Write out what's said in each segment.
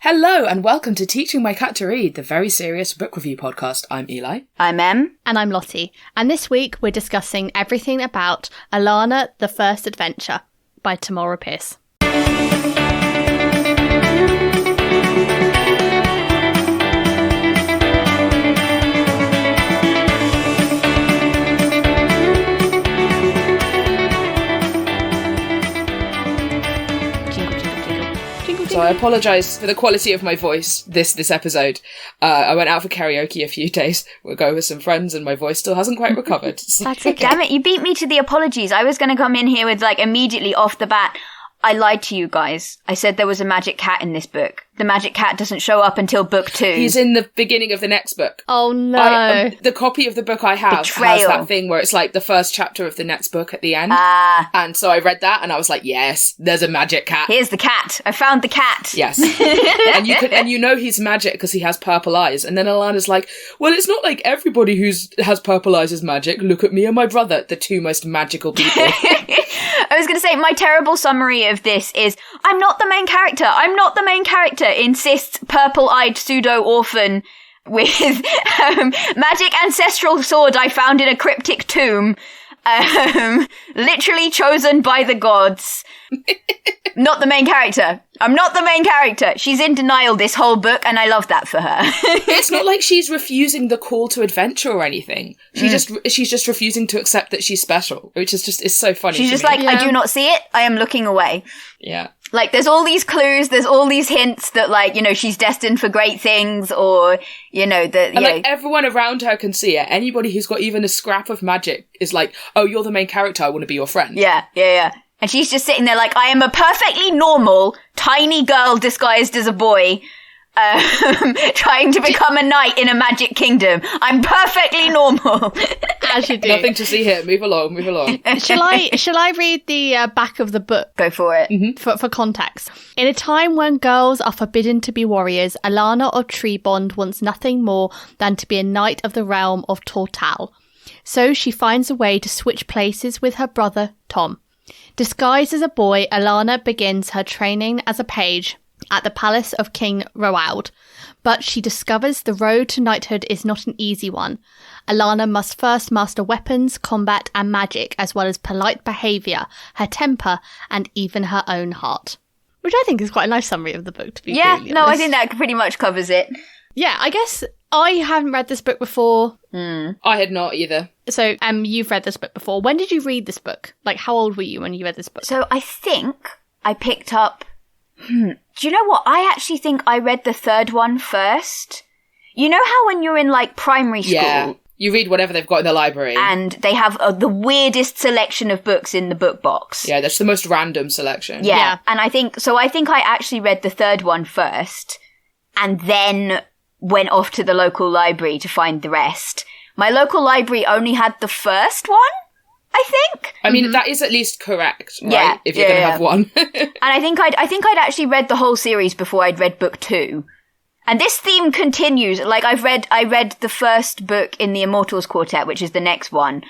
Hello and welcome to Teaching My Cat to Read, the very serious book review podcast. I'm Eli. I'm Em. And I'm Lottie. And this week we're discussing everything about Alanna the First Adventure by Tamora Pierce. So I apologise for the quality of my voice this episode. I went out for karaoke a few days ago with some friends and my voice still hasn't quite recovered. That's okay. Damn it, you beat me to the apologies. I was going to come in here with, immediately off the bat, I lied to you guys. I said there was a magic cat in this book. The magic cat doesn't show up until book 2. He's in the beginning of the next book. Oh no. The copy of the book I have Betrayal. has that thing where it's like the first chapter of the next book at the end. And so I read that and I was like, yes, there's a magic cat. Here's the cat. I found the cat. Yes. and you know he's magic because he has purple eyes. And then Alanna's like, well, it's not like everybody who has purple eyes is magic. Look at me and my brother, the two most magical people. I was going to say, my terrible summary of this is, I'm not the main character. I'm not the main character, insists purple-eyed pseudo-orphan with magic ancestral sword I found in a cryptic tomb. Literally chosen by the gods. Not the main character. I'm not the main character. She's in denial this whole book, and I love that for her. It's not like she's refusing the call to adventure or anything. She's just refusing to accept that she's special, which is so funny. She's just like, I do not see it. I am looking away. Yeah. Like, there's all these clues, there's all these hints that, she's destined for great things, or, everyone around her can see it. Anybody who's got even a scrap of magic is like, oh, you're the main character, I want to be your friend. Yeah. And she's just sitting there like, I am a perfectly normal, tiny girl disguised as a boy, trying to become a knight in a magic kingdom. I'm perfectly normal. As you do. Nothing to see here. Move along. Shall I read the back of the book? Go for it. Mm-hmm. For context. In a time when girls are forbidden to be warriors, Alanna of Trebond wants nothing more than to be a knight of the realm of Tortal. So she finds a way to switch places with her brother, Tom. Disguised as a boy, Alanna begins her training as a page at the palace of King Roald. But she discovers the road to knighthood is not an easy one. Alanna must first master weapons, combat and magic, as well as polite behaviour, her temper, and even her own heart. Which I think is quite a nice summary of the book, to be completely honest. I think that pretty much covers it. Yeah, I guess I haven't read this book before. I had not either. So, you've read this book before. When did you read this book? How old were you when you read this book? So I think I picked up... Do you know what? I actually think I read the third one first. You know how when you're in, primary school... Yeah, you read whatever they've got in the library. And they have the weirdest selection of books in the book box. Yeah, that's the most random selection. Yeah. And I think I actually read the third one first, and then went off to the local library to find the rest. My local library only had the first one, I think. I mean, that is at least correct, right? Yeah, if you're going to have one. And I think I'd actually read the whole series before I'd read book 2. And this theme continues. I read the first book in the Immortals Quartet, which is the next one.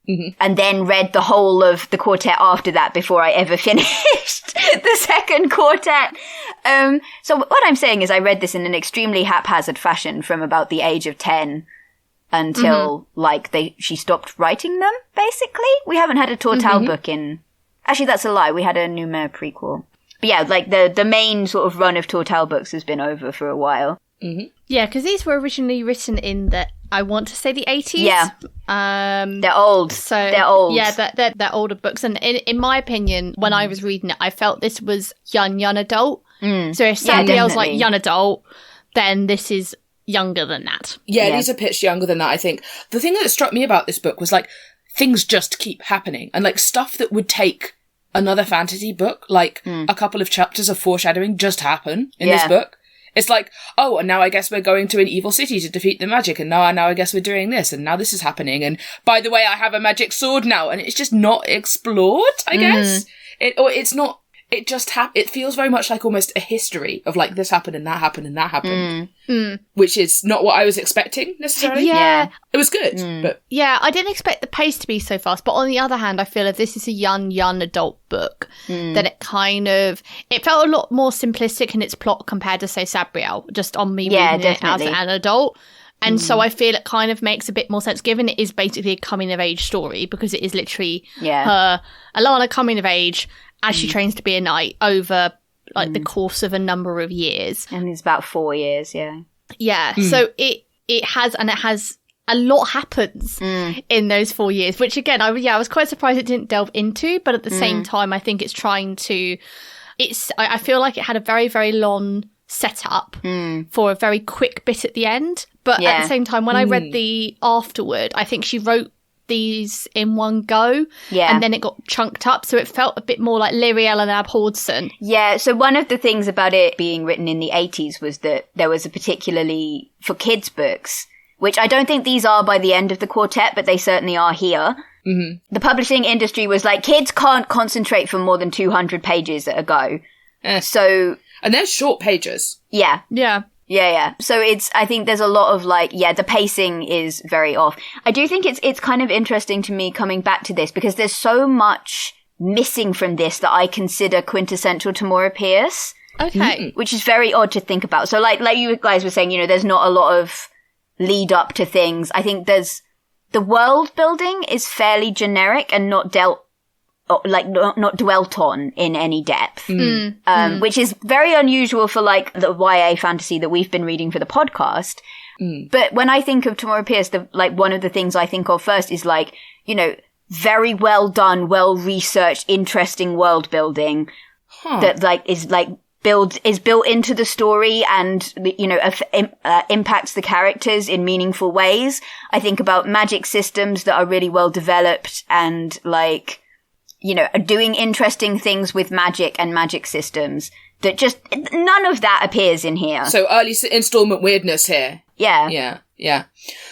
Mm-hmm. And then read the whole of the quartet after that before I ever finished the second quartet. So what I'm saying is I read this in an extremely haphazard fashion from about the age of 10 until, she stopped writing them, basically. We haven't had a Tortal book in... Actually, that's a lie. We had a Numer prequel. But yeah, the main sort of run of Tortal books has been over for a while. Mm-hmm. Yeah, because these were originally written in I want to say the 80s. Yeah. They're old. So they're old. Yeah, they're older books. And in my opinion, when I was reading it, I felt this was young adult. So if somebody else like young adult, then this is younger than that. Yeah, these are pitched younger than that, I think. The thing that struck me about this book was, things just keep happening. And, stuff that would take another fantasy book, a couple of chapters of foreshadowing just happen in this book. It's oh, and now I guess we're going to an evil city to defeat the magic, and now I guess we're doing this, and now this is happening, and by the way, I have a magic sword now, and it's just not explored, I guess. It's not it just it feels very much like almost a history of like this happened and that happened and that happened, which is not what I was expecting necessarily. Yeah. It was good, but yeah, I didn't expect the pace to be so fast. But on the other hand, I feel if this is a young adult book, then it felt a lot more simplistic in its plot compared to, say, Sabriel, just on me reading it as an adult. And so I feel it kind of makes a bit more sense, given it is basically a coming-of-age story, because it is literally her, Alanna, coming of age as she trains to be a knight over, like, the course of a number of years. And it's about 4 years, Yeah, so it has a lot happens in those 4 years, which, again, I was quite surprised it didn't delve into, but at the same time, I think it's trying to... I feel like it had a very, very long setup for a very quick bit at the end. But at the same time, when I read the afterward, I think she wrote these in one go, and then it got chunked up, so it felt a bit more like Lyriel and Abhordson. Yeah, so one of the things about it being written in the 80s was that there was a particularly, for kids' books, which I don't think these are by the end of the quartet, but they certainly are here. The publishing industry was like, kids can't concentrate for more than 200 pages at a go. So... And they're short pages. Yeah. Yeah. So I think there's a lot of like, the pacing is very off. I do think it's kind of interesting to me coming back to this, because there's so much missing from this that I consider quintessential Tamora Pierce. Okay. Which is very odd to think about. So like you guys were saying, there's not a lot of lead up to things. I think the world building is fairly generic and not not dwelt on in any depth, which is very unusual for like the YA fantasy that we've been reading for the podcast. But when I think of Tamora Pierce, one of the things I think of first is like, very well done, well researched, interesting world building that like is built into the story and, impacts the characters in meaningful ways. I think about magic systems that are really well developed and like, are doing interesting things with magic and magic systems that just, none of that appears in here. So early installment weirdness here. Yeah. Yeah.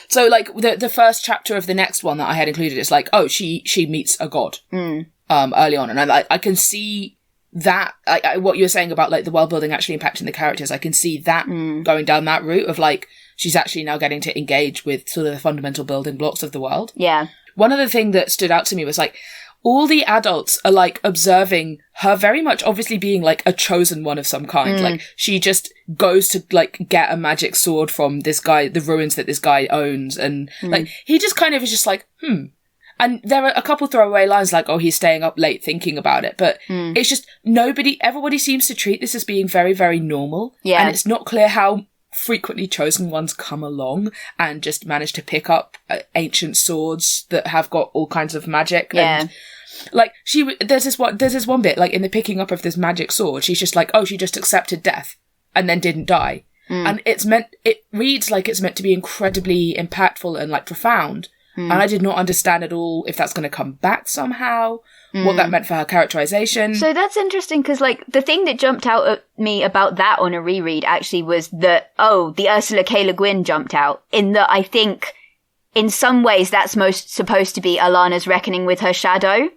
So like the first chapter of the next one that I had included is like, oh, she meets a god, early on. And I can see that, what you were saying about like the world building actually impacting the characters. I can see that going down that route of like, she's actually now getting to engage with sort of the fundamental building blocks of the world. Yeah. One other thing that stood out to me was like, all the adults are like observing her very much obviously being like a chosen one of some kind. Like she just goes to like get a magic sword from this guy, the ruins that this guy owns. And like, he just kind of is just like, And there are a couple throwaway lines like, oh, he's staying up late thinking about it. But it's just everybody seems to treat this as being very, very normal. Yeah. And it's not clear how frequently chosen ones come along and just manage to pick up ancient swords that have got all kinds of magic. Yeah. And like there's this one bit like in the picking up of this magic sword, she's just like, oh, she just accepted death and then didn't die. And it reads like it's meant to be incredibly impactful and like profound. And I did not understand at all if that's going to come back somehow, what that meant for her characterization. So that's interesting because, like, the thing that jumped out at me about that on a reread actually was that, the Ursula K. Le Guin jumped out, in that I think in some ways that's most supposed to be Alanna's reckoning with her shadow.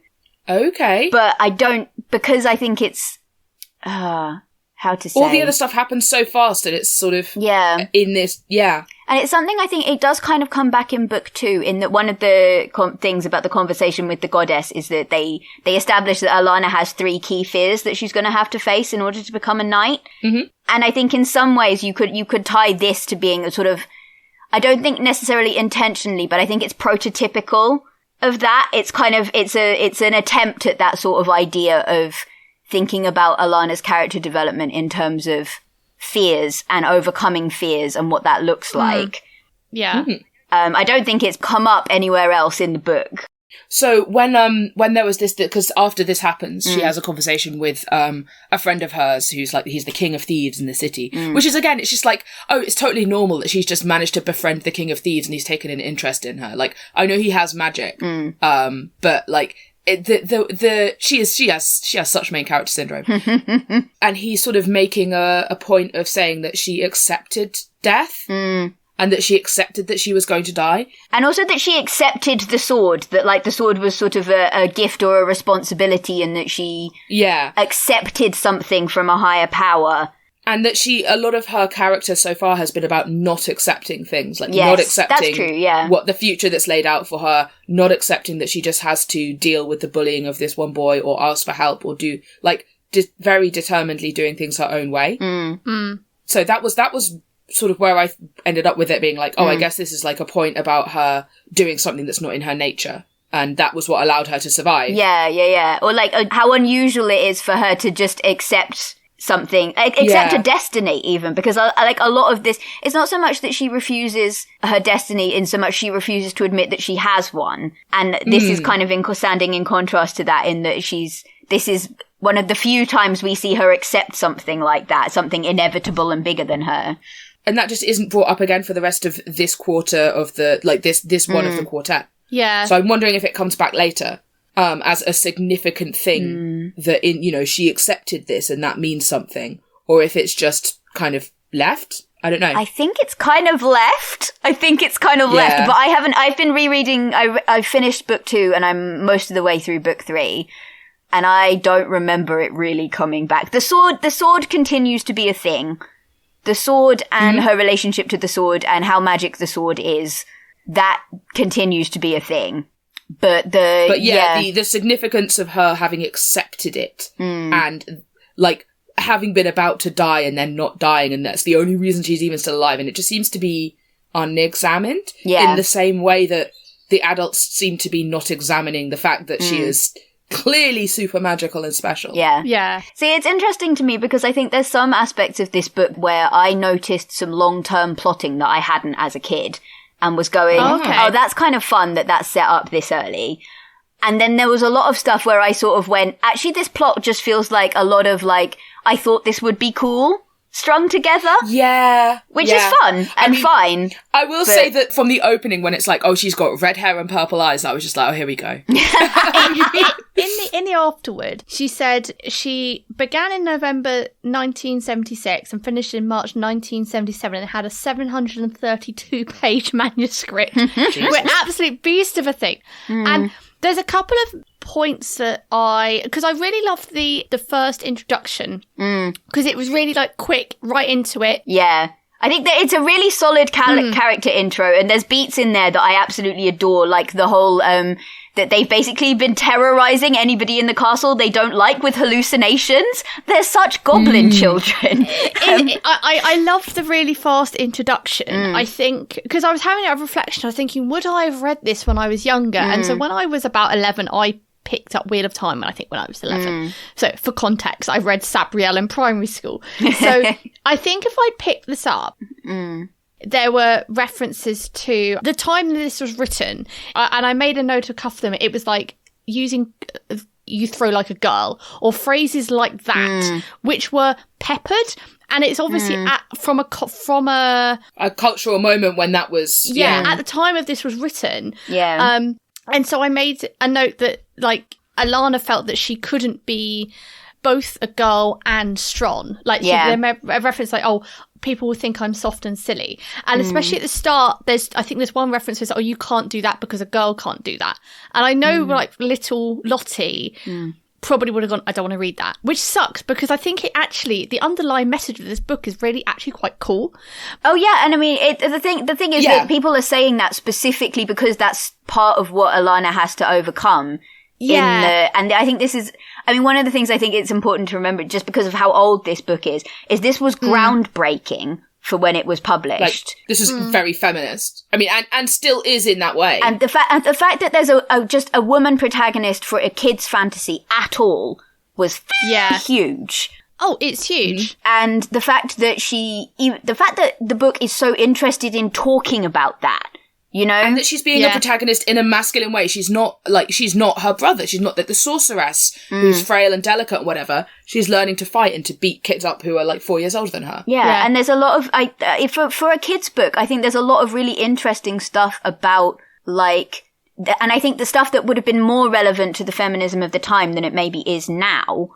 Okay. But I don't, because I think it's, how to say. All the other stuff happens so fast that it's sort of in this, And it's something I think it does kind of come back in book 2, in that one of the things about the conversation with the goddess is that they establish that Alanna has 3 key fears that she's going to have to face in order to become a knight. And I think in some ways you could tie this to being a sort of, I don't think necessarily intentionally, but I think it's prototypical of that. It's kind of, it's an attempt at that sort of idea of thinking about Alanna's character development in terms of fears and overcoming fears and what that looks like. Yeah. I don't think it's come up anywhere else in the book. So when there was this, because after this happens, she has a conversation with a friend of hers who's like, he's the king of thieves in the city, which is, again, it's just like, oh, it's totally normal that she's just managed to befriend the king of thieves and he's taken an interest in her. Like, I know he has magic, but like, she has such main character syndrome. And he's sort of making a point of saying that she accepted death. And and that she accepted that she was going to die. And also that she accepted the sword, that like the sword was sort of a gift or a responsibility, and that she accepted something from a higher power. And that a lot of her character so far has been about not accepting things, like not accepting that's true, yeah. what the future that's laid out for her, not accepting that she just has to deal with the bullying of this one boy or ask for help or do, like, very determinedly doing things her own way. So that was sort of where I ended up with it being like, I guess this is like a point about her doing something that's not in her nature. And that was what allowed her to survive. Yeah. Or like how unusual it is for her to just accept something, accept a destiny even, because like a lot of this, it's not so much that she refuses her destiny in so much she refuses to admit that she has one. And this is kind of standing in contrast to that, in that this is one of the few times we see her accept something like that, something inevitable and bigger than her. And that just isn't brought up again for the rest of this quarter of the, like this one of the quartet. Yeah. So I'm wondering if it comes back later. As a significant thing that she accepted this and that means something, or if it's just kind of left. I don't know. I think it's kind of left. But I've been rereading, I finished book 2 and I'm most of the way through book 3, and I don't remember it really coming back. The sword continues to be a thing. The sword and her relationship to the sword and how magic the sword is, that continues to be a thing. But the significance of her having accepted it and like having been about to die and then not dying, and that's the only reason she's even still alive, and it just seems to be unexamined in the same way that the adults seem to be not examining the fact that she is clearly super magical and special. Yeah. See, it's interesting to me because I think there's some aspects of this book where I noticed some long-term plotting that I hadn't as a kid. And was going, that's kind of fun that that's set up this early. And then there was a lot of stuff where I sort of went, actually, this plot just feels like a lot of like, I thought this would be cool, strung together. Yeah. Which is fun and fine. I will say that from the opening, when it's like, she's got red hair and purple eyes, I was just like, here we go. In the afterward, she said she began in November 1976 and finished in March 1977 and had a 732-page manuscript. We're absolute beast of a thing. And there's a couple of points that because I really loved the first introduction because it was really like quick, right into it. Yeah. I think that it's a really solid character intro, and there's beats in there that I absolutely adore, like the whole that they've basically been terrorizing anybody in the castle they don't like with hallucinations. They're such goblin children. I loved the really fast introduction. I think, because I was having a reflection, I was thinking, would I have read this when I was younger? And so when I was about 11, I picked up Wheel of Time, I think, when I was 11. So for context, I read Sabriel in primary school. So I think if I'd picked this up, there were references to the time that this was written, and I made a note to cuff them. It was like using "you throw like a girl" or phrases like that, which were peppered. And it's obviously from a cultural moment when that was at the time of this was written. And so I made a note that like Alanna felt that she couldn't be both a girl and strong. Like a reference like, people will think I'm soft and silly. And especially at the start, I think there's one reference that's, you can't do that because a girl can't do that. And I know like little Lottie probably would have gone, I don't want to read that, which sucks because I think the underlying message of this book is really actually quite cool. Oh yeah, and I mean, the thing is that people are saying that specifically because that's part of what Alanna has to overcome. And I think this is, I mean, one of the things I think it's important to remember, just because of how old this book is this was groundbreaking for when it was published. Like, this is very feminist. I mean, and still is in that way. And the fact that there's just a woman protagonist for a kid's fantasy at all was huge. Oh, it's huge. And the fact that the book is so interested in talking about that. You know? And that she's being a protagonist in a masculine way. She's not her brother. She's not the sorceress who's frail and delicate and whatever. She's learning to fight and to beat kids up who are like 4 years older than her. Yeah. And there's a lot of, for a kid's book, I think there's a lot of really interesting stuff about like, and I think the stuff that would have been more relevant to the feminism of the time than it maybe is now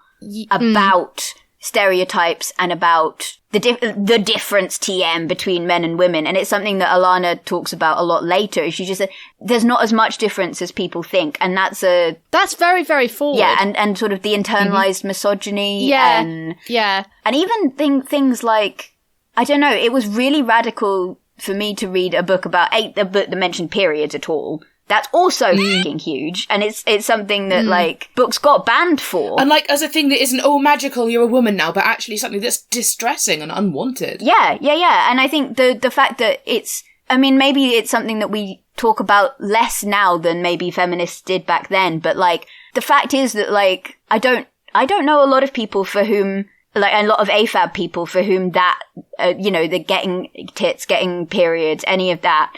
about stereotypes and about the difference TM between men and women. And it's something that Alanna talks about a lot later. She just said, there's not as much difference as people think. And that's very, very forward. Yeah, and sort of the internalized misogyny. Yeah. And even things like, I don't know, it was really radical for me to read a book that mentioned periods at all. That's also fucking huge. And it's something that, like, books got banned for. And, like, as a thing that isn't, oh, magical, you're a woman now, but actually something that's distressing and unwanted. Yeah. And I think the fact that maybe it's something that we talk about less now than maybe feminists did back then, but, like, the fact is that, like, I don't know a lot of people for whom, like, a lot of AFAB people for whom that, the getting tits, getting periods, any of that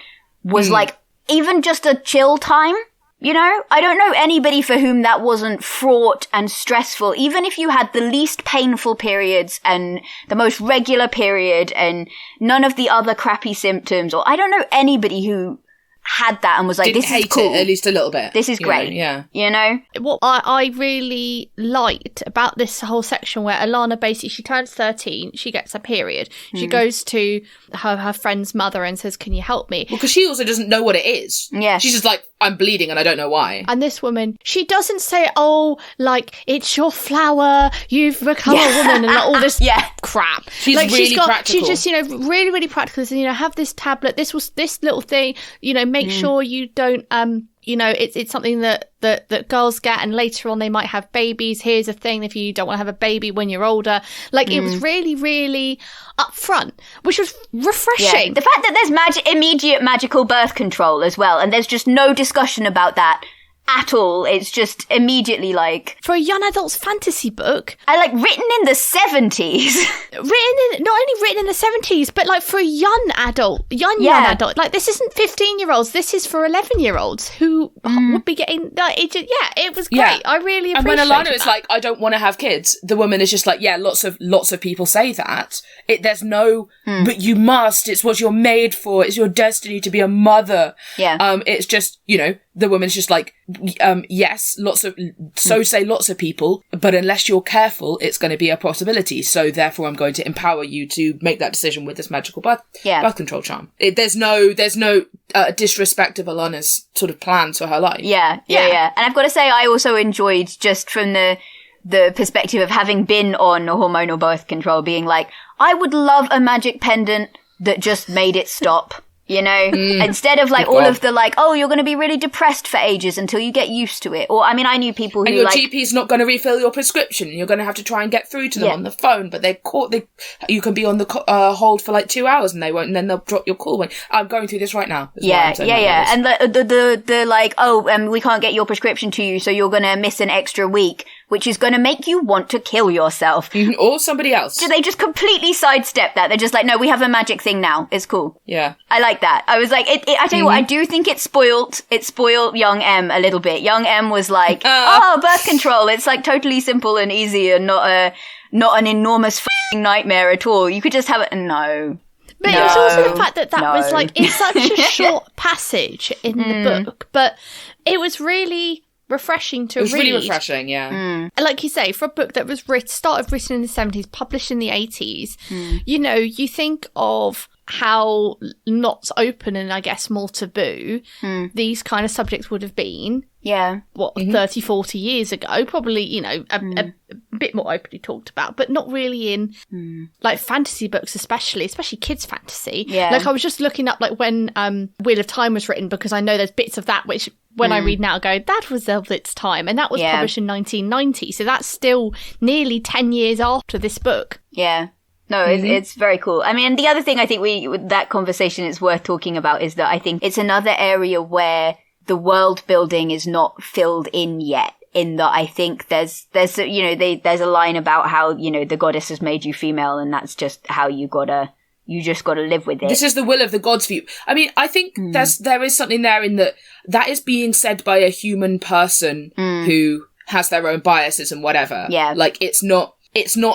was, like, even just a chill time, I don't know anybody for whom that wasn't fraught and stressful. Even if you had the least painful periods and the most regular period and none of the other crappy symptoms, or I don't know anybody who had that and was like, this is cool. It, at least a little bit. This is great. What I really liked about this whole section where Alanna basically, she turns 13, she gets a period. She goes to her friend's mother and says, can you help me? Well, because she also doesn't know what it is. Yeah. She's just like, I'm bleeding and I don't know why. And this woman, she doesn't say, oh, like, it's your flower, you've become a woman, and like, all this crap. She's like, really practical. She's just, really, really practical. And, have this tablet, this little thing, make sure you don't, it's something that girls get, and later on they might have babies. Here's a thing if you don't want to have a baby when you're older. Like, it was really, really upfront, which was refreshing. Yeah. The fact that there's immediate magical birth control as well, and there's just no discussion about that at all. It's just immediately like, for a young adult's fantasy book, written in the 70s. Not only written in the 70s, but like for a young adult, young adult. Like, this isn't 15-year-olds. This is for 11-year-olds who would be getting. It was great. Yeah. I really appreciated. And when Alanna is like, I don't want to have kids, the woman is just like, yeah, lots of people say that. There's no, but you must. It's what you're made for. It's your destiny to be a mother. Yeah. It's just, the woman's just like, yes, say lots of people, but unless you're careful, it's going to be a possibility. So therefore, I'm going to empower you to make that decision with this magical birth control charm. There's no disrespect of Alanna's sort of plans for her life. Yeah. And I've got to say, I also enjoyed, just from the perspective of having been on hormonal birth control, being like, I would love a magic pendant that just made it stop. Instead of like all of the like, oh, you're going to be really depressed for ages until you get used to it. Or, I mean, I knew people who and your GP's not going to refill your prescription and you're going to have to try and get through to them on the phone, but you can be on the hold for like 2 hours and they won't, and then they'll drop your call when I'm going through this right now. Yeah. And the like, oh, we can't get your prescription to you, so you're going to miss an extra week, which is going to make you want to kill yourself. Or somebody else. So they just completely sidestep that. They're just like, no, we have a magic thing now. It's cool. Yeah. I like that. I was like, I tell you what, I do think it spoiled young M a little bit. Young M was like, birth control. It's like totally simple and easy and not an enormous f***ing nightmare at all. You could just have it. No. But it was also the fact that was like, it's such a short passage in the book, but it was really refreshing to read. It was really refreshing, yeah. Like you say, for a book that was started written in the 70s, published in the 80s, you think of how not open and I guess more taboo these kind of subjects would have been. Yeah. 30, 40 years ago, probably, a bit more openly talked about, but not really in like fantasy books, especially kids' fantasy. Yeah. Like, I was just looking up like when Wheel of Time was written, because I know there's bits of that which when I read now I go, that was of its time, and that was published in 1990, so that's still nearly 10 years after this book. Yeah. No, it's very cool. I mean, the other thing I think that conversation is worth talking about is that I think it's another area where the world building is not filled in yet. In that I think there's there's a line about how, the goddess has made you female and that's just how you just gotta live with it. This is the will of the gods for you. I mean, I think there is something there in that is being said by a human person who has their own biases and whatever. Yeah. Like, it's not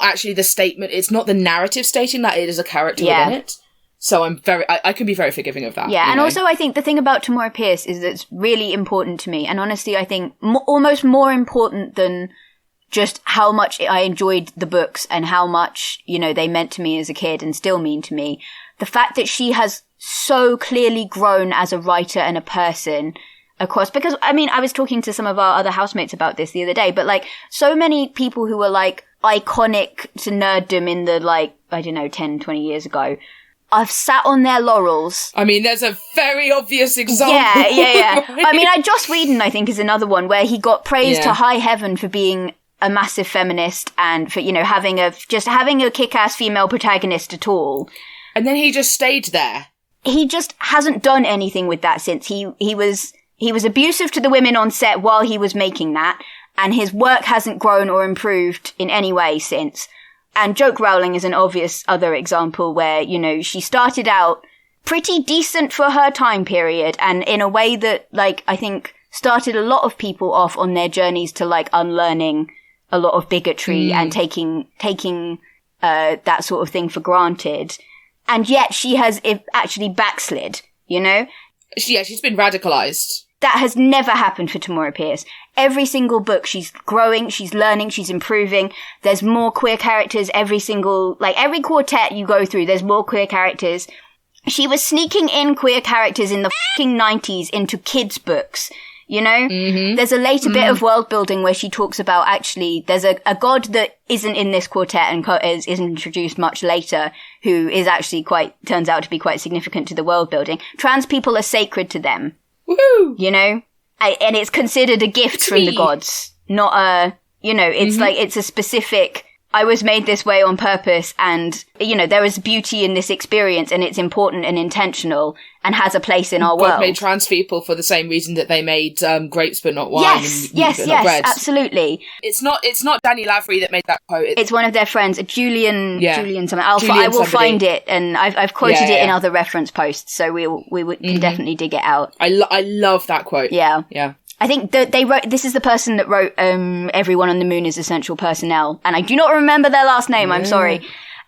actually the statement, it's not the narrative stating that it is a character within it. So I can be very forgiving of that. Yeah, and also I think the thing about Tamora Pierce is that it's really important to me. And honestly, I think almost more important than just how much I enjoyed the books and how much, you know, they meant to me as a kid and still mean to me. The fact that she has so clearly grown as a writer and a person across, because I mean, I was talking to some of our other housemates about this the other day, but like so many people who were like iconic to nerddom in the like, I don't know, 10, 20 years ago, I've sat on their laurels. I mean, there's a very obvious example. Yeah. I mean, Joss Whedon, I think, is another one where he got praised to high heaven for being a massive feminist and for, you know, having a kick-ass female protagonist at all. And then he just stayed there. He just hasn't done anything with that since. He was abusive to the women on set while he was making that, and his work hasn't grown or improved in any way since. And Joke Rowling is an obvious other example where, you know, she started out pretty decent for her time period, and in a way that, like, I think started a lot of people off on their journeys to, like, unlearning a lot of bigotry and taking that sort of thing for granted. And yet she has actually backslid, you know? Yeah, she's been radicalized. That has never happened for Tamora Pierce. Every single book, she's growing, she's learning, she's improving. There's more queer characters every quartet you go through, there's more queer characters. She was sneaking in queer characters in the fucking 90s into kids' books, you know? Mm-hmm. There's a later bit of world building where she talks about actually, there's a god that isn't in this quartet and is introduced much later, who is actually turns out to be quite significant to the world building. Trans people are sacred to them. Woohoo! You know? And it's considered a gift from the gods, not a, you know, it's like, it's a specific, I was made this way on purpose, and, you know, there is beauty in this experience, and it's important and intentional, and has a place in our world. God made trans people for the same reason that they made grapes but not wine. Yes, not bread. Absolutely. It's not Danny Lavery that made that quote. It's one of their friends, Julian something. I will find it, and I've quoted it in other reference posts, so we can definitely dig it out. I love that quote. Yeah. Yeah. I think that they wrote, this is the person that wrote Everyone on the Moon is Essential Personnel, and I do not remember their last name, I'm sorry.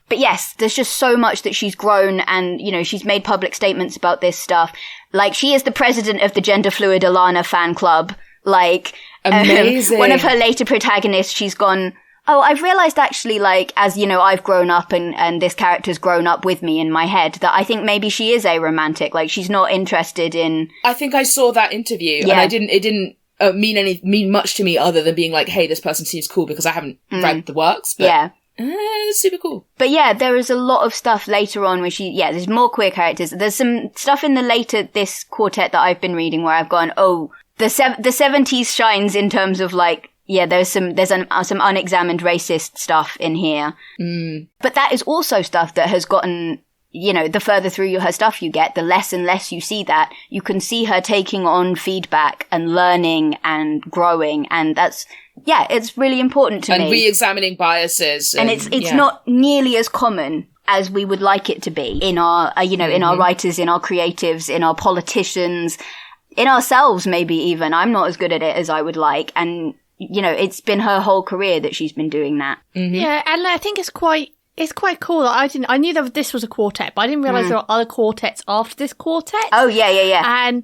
But yes, there's just so much that she's grown, and, you know, she's made public statements about this stuff. Like, she is the president of the gender fluid Alanna fan club. Like, amazing. One of her later protagonists, she's gone, oh, I've realized actually, like, as, you know, I've grown up and this character's grown up with me in my head, that I think maybe she is aromantic. Like, she's not interested in... I think I saw that interview, and it didn't mean much to me other than being like, hey, this person seems cool, because I haven't read the works, but it's super cool. But yeah, there is a lot of stuff later on where there's more queer characters. There's some stuff in this quartet that I've been reading where I've gone, oh, the 70s shines in terms of like, yeah, there's some unexamined racist stuff in here. But that is also stuff that has gotten, you know, the further through her stuff you get, the less and less you see that. You can see her taking on feedback and learning and growing, and that's, it's really important to me. And re-examining biases. And it's not nearly as common as we would like it to be in our, in our writers, in our creatives, in our politicians, in ourselves maybe even. I'm not as good at it as I would like, and, you know, it's been her whole career that she's been doing that. Mm-hmm. Yeah, and I think it's quite cool. I knew that this was a quartet, but I didn't realise there were other quartets after this quartet. Oh, yeah. And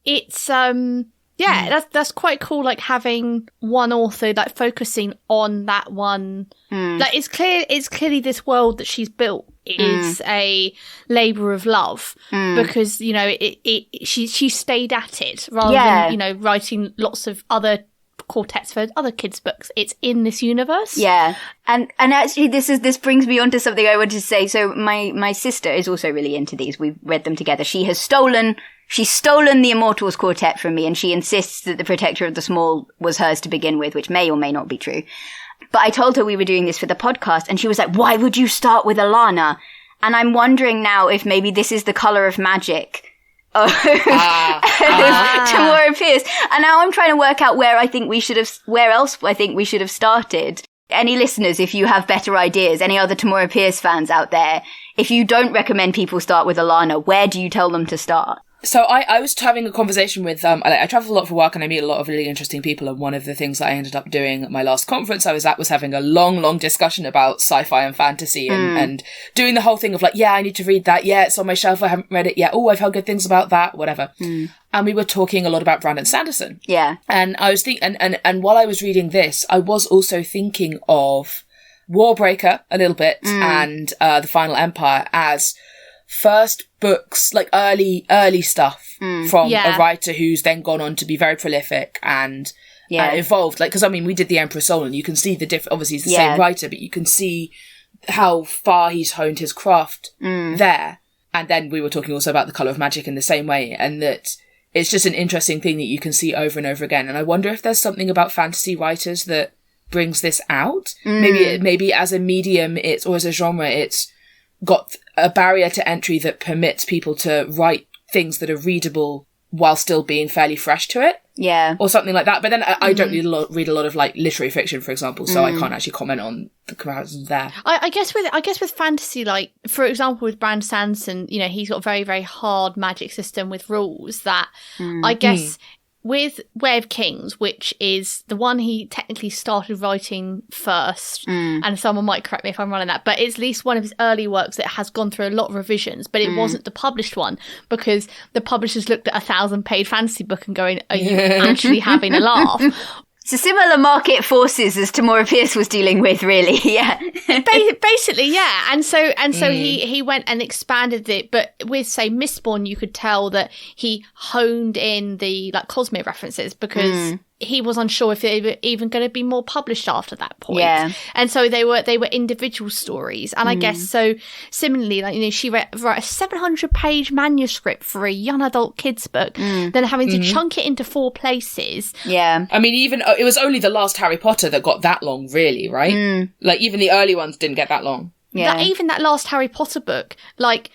it's, that's quite cool, like, having one author, like, focusing on that one. Like, it's clearly this world that she's built is a labour of love, because, you know, she stayed at it rather than, you know, writing lots of other quartets for other kids' books. It's in this universe. Yeah. And actually this brings me on to something I wanted to say. So my sister is also really into these. We've read them together. She's stolen the Immortals quartet from me, and she insists that the Protector of the Small was hers to begin with, which may or may not be true. But I told her we were doing this for the podcast, and she was like, why would you start with Alanna? And I'm wondering now if maybe this is the colour of magic. Tamora Pierce. And now I'm trying to work out where else I think we should have started. Any listeners, if you have better ideas, any other Tamora Pierce fans out there, if you don't recommend people start with Alanna, where do you tell them to start? So I was having a conversation with, I travel a lot for work and I meet a lot of really interesting people, and one of the things that I ended up doing at my last conference I was at was having a long discussion about sci-fi and fantasy and doing the whole thing of like, yeah, I need to read that, yeah, it's on my shelf, I haven't read it yet, oh, I've heard good things about that, whatever. And we were talking a lot about Brandon Sanderson. Yeah. And I was thinking, and while I was reading this, I was also thinking of Warbreaker a little bit and The Final Empire as first books, like early stuff from a writer who's then gone on to be very prolific and evolved. Like, because I mean, we did The Emperor's Soul, and you can see the difference. Obviously, he's the same writer, but you can see how far he's honed his craft there. And then we were talking also about The Colour of Magic in the same way, and that it's just an interesting thing that you can see over and over again. And I wonder if there's something about fantasy writers that brings this out. Maybe as a medium, or as a genre, it's got a barrier to entry that permits people to write things that are readable while still being fairly fresh to it. Yeah. Or something like that. But then I don't read a lot of like literary fiction, for example, so I can't actually comment on the comparisons there. I guess with fantasy, like, for example, with Brandon Sanderson, you know, he's got a very, very hard magic system with rules that I guess with Way of Kings, which is the one he technically started writing first, and someone might correct me if I'm wrong on that, but it's at least one of his early works that has gone through a lot of revisions, but it wasn't the published one, because the publishers looked at a 1,000-page fantasy book and going, are you actually having a laugh? So similar market forces as Tamora Pierce was dealing with, really, yeah. Basically, yeah. And so he went and expanded it, but with, say, Mistborn, you could tell that he honed in the like Cosmere references, because he was unsure if they were even going to be more published after that point. Yeah. And so they were individual stories. And I guess so similarly, like, you know, she wrote a 700-page manuscript for a young adult kids book, then having to chunk it into 4 places. Yeah. I mean, even it was only the last Harry Potter that got that long, really, right? Like, even the early ones didn't get that long. Yeah. Even that last Harry Potter book, like,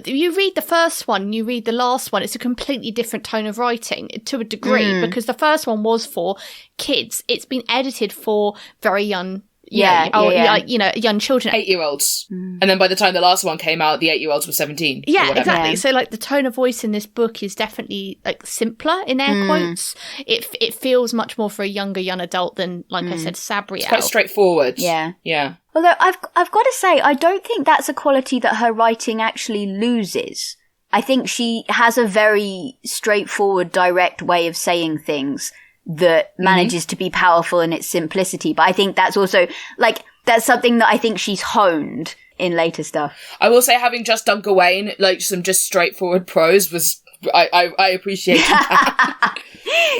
you read the first one, you read the last one, it's a completely different tone of writing to a degree, because the first one was for kids. It's been edited for very young, young children. 8-year-olds. And then by the time the last one came out, the 8-year-olds were 17. Yeah, exactly. Yeah. So, like, the tone of voice in this book is definitely, like, simpler, in air quotes. It feels much more for a younger young adult than, like I said, Sabriel. It's quite straightforward. Yeah. Yeah. Although I've got to say, I don't think that's a quality that her writing actually loses. I think she has a very straightforward, direct way of saying things that manages to be powerful in its simplicity. But I think that's also, like, that's something that I think she's honed in later stuff. I will say, having just done Gawain, like, some just straightforward prose was, I appreciated that.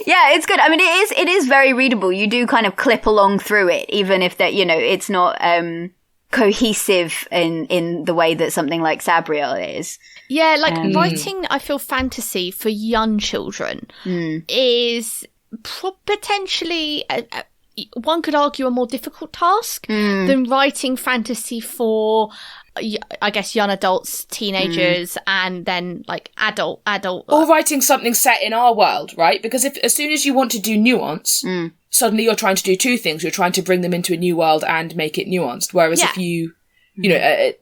Yeah, it's good. I mean, it is very readable. You do kind of clip along through it, even if that, you know, it's not cohesive in the way that something like Sabriel is. Yeah, like writing, I feel, fantasy for young children is potentially one could argue a more difficult task than writing fantasy for, I guess, young adults, teenagers, and then like adult. Or writing something set in our world, right? Because as soon as you want to do nuance, suddenly you're trying to do 2 things. You're trying to bring them into a new world and make it nuanced. Whereas if you know,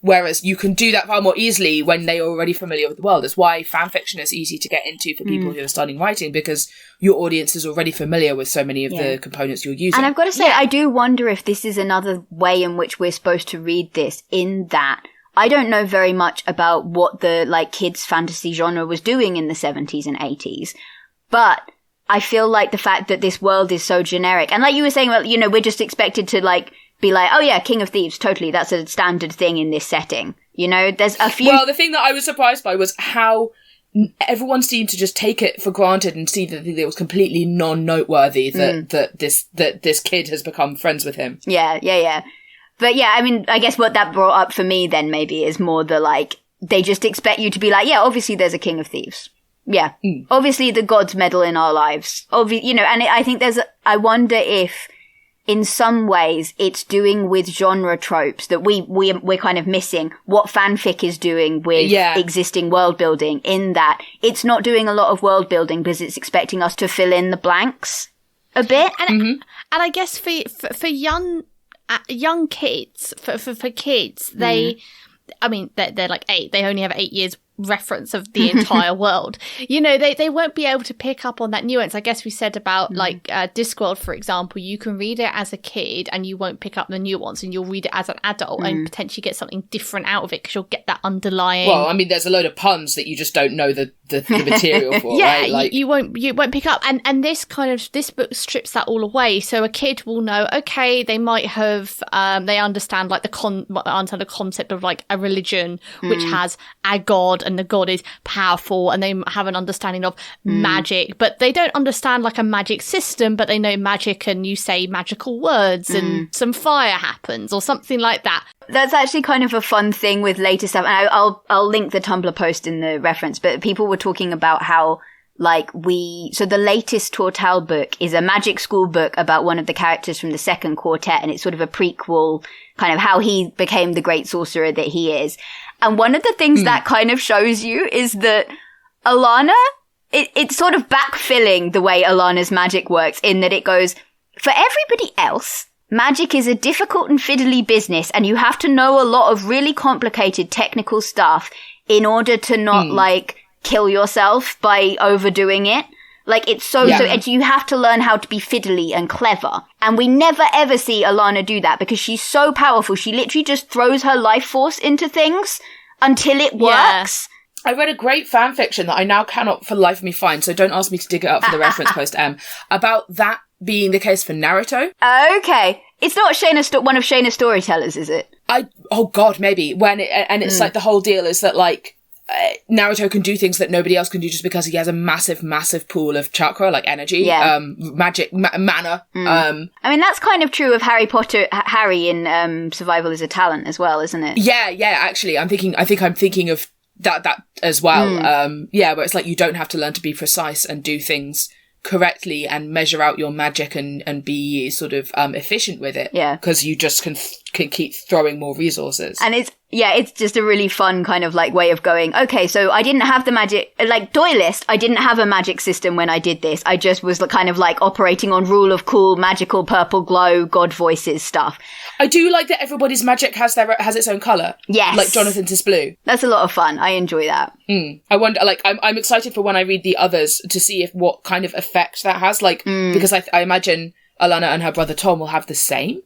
whereas you can do that far more easily when they are already familiar with the world. That's why fan fiction is easy to get into for people who are starting writing, because your audience is already familiar with so many of the components you're using. And I've got to say, I do wonder if this is another way in which we're supposed to read this, in that I don't know very much about what the, like, kids fantasy genre was doing in the 70s and 80s, but I feel like the fact that this world is so generic, and like you were saying, well, you know, we're just expected to, like, be like, oh yeah, King of Thieves, totally, that's a standard thing in this setting. You know, there's a few... Well, the thing that I was surprised by was how everyone seemed to just take it for granted and see that it was completely non-noteworthy that this kid has become friends with him. Yeah. But yeah, I mean, I guess what that brought up for me then maybe is more the, like, they just expect you to be like, yeah, obviously there's a King of Thieves. Yeah. Obviously the gods meddle in our lives. You know, and I think I wonder if in some ways it's doing with genre tropes that we're kind of missing what fanfic is doing with existing world building, in that it's not doing a lot of world building because it's expecting us to fill in the blanks a bit. And I guess for young kids, for kids, they, I mean, they're like 8. They only have 8 years reference of the entire world. You know, they won't be able to pick up on that nuance. I guess we said about like Discworld, for example, you can read it as a kid and you won't pick up the nuance, and you'll read it as an adult and potentially get something different out of it because you'll get that underlying. Well, I mean, there's a load of puns that you just don't know the material for. Yeah, right? Like, you won't pick up, and this book strips that all away. So a kid will know, okay, they might have they understand like the concept of like a religion which has a god, and the god is powerful, and they have an understanding of magic, but they don't understand like a magic system, but they know magic, and you say magical words and some fire happens or something like that. That's actually kind of a fun thing with later stuff, and I'll link the Tumblr post in the reference, but people were talking about how so the latest Tortal book is a magic school book about one of the characters from the second quartet, and it's sort of a prequel, kind of how he became the great sorcerer that he is. And one of the things that kind of shows you is that Alanna, it's sort of backfilling the way Alanna's magic works, in that it goes, for everybody else, magic is a difficult and fiddly business, and you have to know a lot of really complicated technical stuff in order to not, like, kill yourself by overdoing it. Like, it's so, and you have to learn how to be fiddly and clever. And we never ever see Alanna do that because she's so powerful. She literally just throws her life force into things until it works. I read a great fan fiction that I now cannot for the life of me find, so don't ask me to dig it up for the reference post, about that being the case for Naruto. Okay. It's not one of Shayna's storytellers, is it? Oh god, maybe. It's like the whole deal is that like, Naruto can do things that nobody else can do just because he has a massive pool of chakra, like energy, magic, mana. I mean, that's kind of true of Harry in Survival is a Talent as well, isn't it? Yeah, actually, I think I'm thinking of that as well. Where it's like you don't have to learn to be precise and do things correctly and measure out your magic and be sort of efficient with it. Yeah, because you just can keep throwing more resources. And it's just a really fun kind of like way of going, okay, so I didn't have the magic, like Doylist, I didn't have a magic system when I did this. I just was kind of like operating on rule of cool, magical, purple glow, god voices stuff. I do like that everybody's magic has its own colour. Yes. Like Jonathan's is blue. That's a lot of fun. I enjoy that. I wonder, like, I'm excited for when I read the others to see what kind of effect that has, like, because I imagine Alanna and her brother Tom will have the same.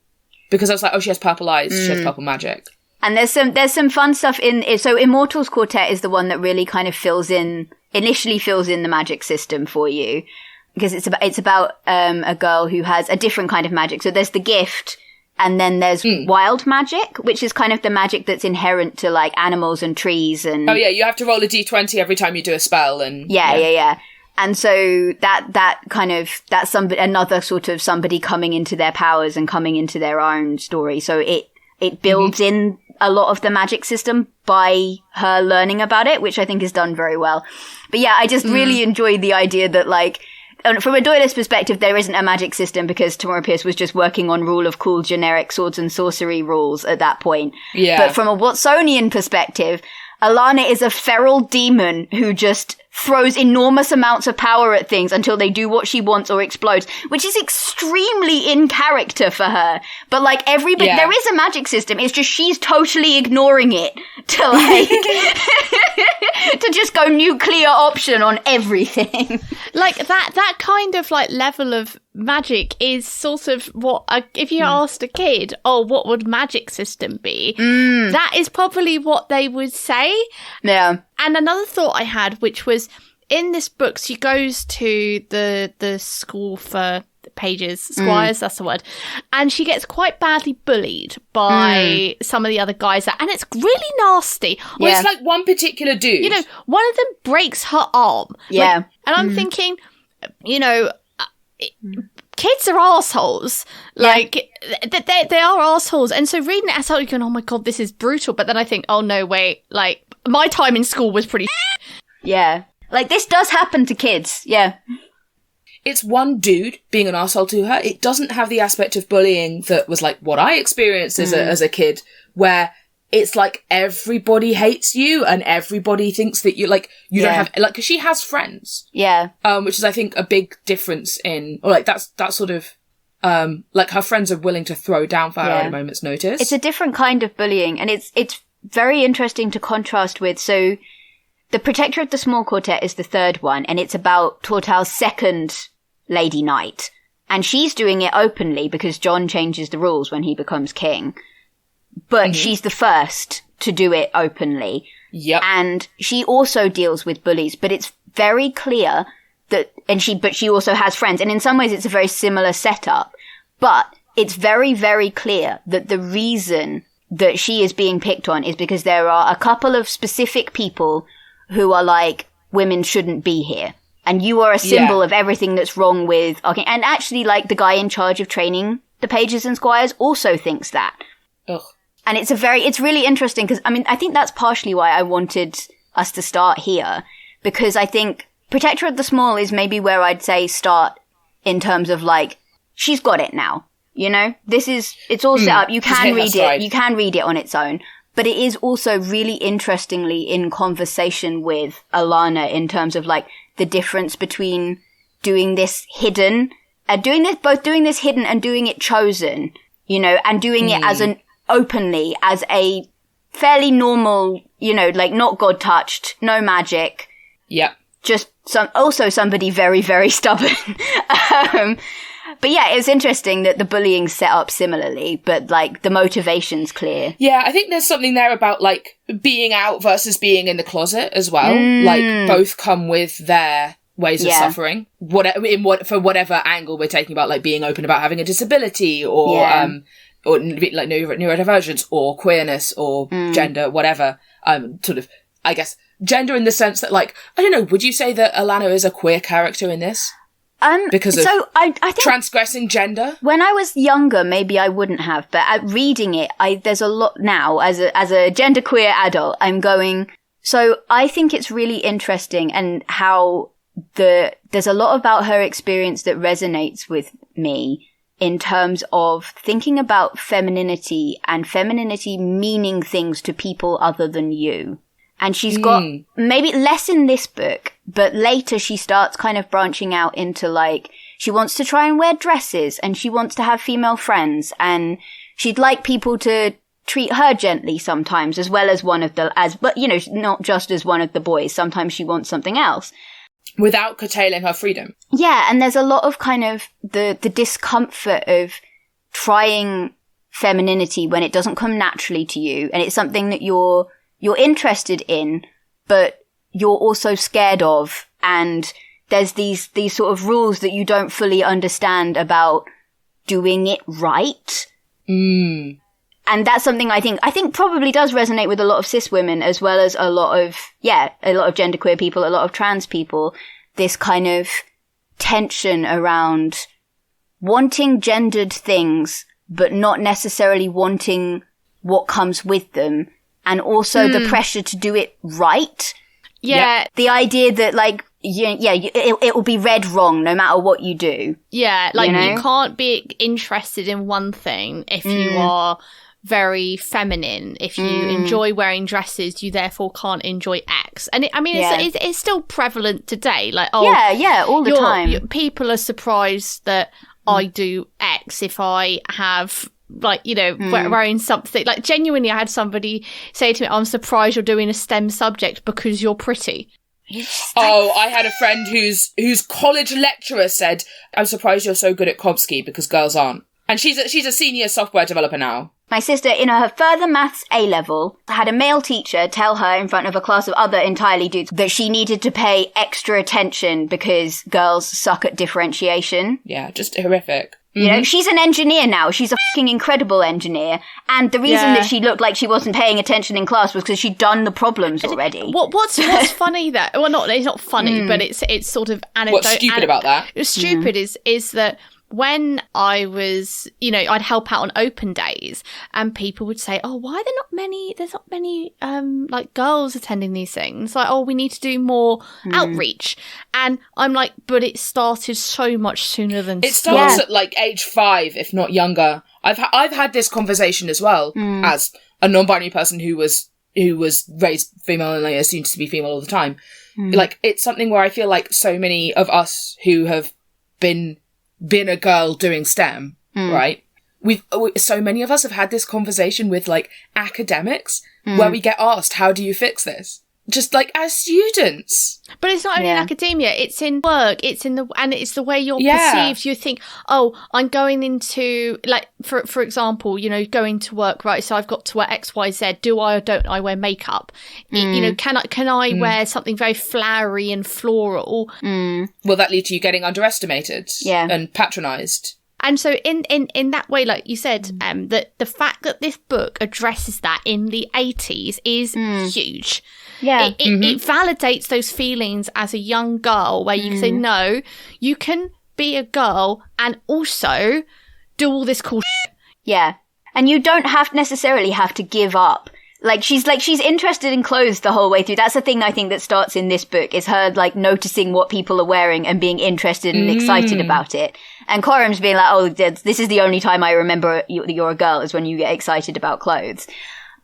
Because I was like, oh, she has purple eyes, she has purple magic. And there's some fun stuff so Immortals Quartet is the one that really kind of initially fills in the magic system for you. Because it's about a girl who has a different kind of magic. So there's the gift, and then there's wild magic, which is kind of the magic that's inherent to like animals and trees and... Oh yeah, you have to roll a d20 every time you do a spell and... Yeah. And so that's another sort of somebody coming into their powers and coming into their own story. So it builds in a lot of the magic system by her learning about it, which I think is done very well. But yeah, I just really enjoyed the idea that like, from a Doylist perspective, there isn't a magic system because Tamora Pierce was just working on rule of cool generic swords and sorcery rules at that point. Yeah. But from a Watsonian perspective, Alanna is a feral demon who just throws enormous amounts of power at things until they do what she wants or explodes, which is extremely in character for her. But like everybody, there is a magic system. It's just she's totally ignoring it to like to just go nuclear option on everything. Like that kind of like level of magic is sort of what if you asked a kid, oh, what would magic system be? That is probably what they would say. Yeah. And another thought I had, which was in this book, she goes to the school for pages, squires, that's the word, and she gets quite badly bullied by some of the other guys, and it's really nasty. Well, it's like one particular dude. You know, one of them breaks her arm. Yeah. Like, and I'm thinking, you know, kids are assholes. Like, they are assholes. And so reading it, I started going, oh my God, this is brutal. But then I think, oh no, wait, like, my time in school was pretty... Yeah. Like, this does happen to kids. Yeah. It's one dude being an arsehole to her. It doesn't have the aspect of bullying that was like what I experienced as a kid, where it's like everybody hates you and everybody thinks that you don't have, like, because she has friends. Yeah. Which is, I think, a big difference or like that's sort of, like her friends are willing to throw down for her at a moment's notice. It's a different kind of bullying, and it's very interesting to contrast with. So The Protector of the Small Quartet is the third one, and it's about Tortal's second Lady Knight. And she's doing it openly because Jon changes the rules when he becomes king. But she's the first to do it openly. Yep. And she also deals with bullies, but it's very clear that, but she also has friends. And in some ways it's a very similar setup, but it's very, very clear that the reason that she is being picked on is because there are a couple of specific people who are like, women shouldn't be here. And you are a symbol of everything that's wrong with... Okay, and actually, like, the guy in charge of training the pages and squires also thinks that. Ugh. And it's really interesting because, I mean, I think that's partially why I wanted us to start here. Because I think Protector of the Small is maybe where I'd say start in terms of, like, she's got it now. You know? It's all set up. You can read it. You can read it on its own. But it is also really interestingly in conversation with Alanna in terms of, like, the difference between doing this hidden, both doing this hidden and doing it chosen, you know, and doing it as openly as a fairly normal, you know, like not God touched, no magic. Yeah. Just somebody very, very stubborn. But yeah, it was interesting that the bullying's set up similarly, but like the motivation's clear. Yeah, I think there's something there about like being out versus being in the closet as well. Like both come with their ways of suffering. For whatever angle we're taking about, like being open about having a disability or like neurodivergence or queerness or gender, whatever. Sort of, I guess, gender in the sense that, like, I don't know, would you say that Alanna is a queer character in this? Because of I think transgressing gender? When I was younger, maybe I wouldn't have, but at reading it, there's a lot now, as a genderqueer adult, I'm going, so I think it's really interesting and how there's a lot about her experience that resonates with me in terms of thinking about femininity and femininity meaning things to people other than you. And she's got, maybe less in this book, but later she starts kind of branching out into like, she wants to try and wear dresses and she wants to have female friends and she'd like people to treat her gently sometimes as well as but you know, not just as one of the boys. Sometimes she wants something else. Without curtailing her freedom. Yeah, and there's a lot of kind of the discomfort of trying femininity when it doesn't come naturally to you and it's something that you're interested in, but you're also scared of. And there's these sort of rules that you don't fully understand about doing it right. And that's something I think probably does resonate with a lot of cis women as well as a lot of genderqueer people, a lot of trans people. This kind of tension around wanting gendered things, but not necessarily wanting what comes with them. And also the pressure to do it right. Yeah. The idea that, like, it will be read wrong no matter what you do. Yeah, like, you can't be interested in one thing if you are very feminine. If you enjoy wearing dresses, you therefore can't enjoy X. And it's still prevalent today. Like, all the time. People are surprised that I do X if I have... like, you know, wearing something. Like, genuinely, I had somebody say to me, I'm surprised you're doing a STEM subject because you're pretty. I had a friend whose college lecturer said, I'm surprised you're so good at Kobski because girls aren't. And she's a senior software developer now. My sister, in her further maths A-level, had a male teacher tell her in front of a class of other entirely dudes that she needed to pay extra attention because girls suck at differentiation. Yeah, just horrific. You know, she's an engineer now. She's a fucking incredible engineer. And the reason that she looked like she wasn't paying attention in class was because she'd done the problems already. What's funny that... Well, it's not funny, but it's sort of anecdote. What's stupid about that? What's stupid is that when I was, you know, I'd help out on open days and people would say, oh, why are there's not many, like girls attending these things? Like, oh, we need to do more outreach. And I'm like, but it started so much sooner than... It starts at like age 5, if not younger. I've had this conversation as well as a non-binary person who was raised female and like, assumed to be female all the time. Like, it's something where I feel like so many of us who have been a girl doing STEM, right? So many of us have had this conversation with like academics where we get asked, how do you fix this? just like as students. But it's not only in academia, it's in work, it's the way you're perceived. You think, oh, I'm going into, like, for example, you know, going to work, right? So I've got to wear X, Y, Z. Do I or don't I wear makeup? You know, can I wear something very flowery and floral? Will that lead to you getting underestimated and patronised? And so in that way, like you said, that the fact that this book addresses that in the 80s is huge. Yeah. It validates those feelings as a young girl, where you can say, no, you can be a girl and also do all this cool shit. Yeah. And you don't necessarily have to give up. She's interested in clothes the whole way through. That's the thing I think that starts in this book, is her, like, noticing what people are wearing and being interested and excited about it. And Coram's being like, oh, this is the only time I remember you're a girl, is when you get excited about clothes.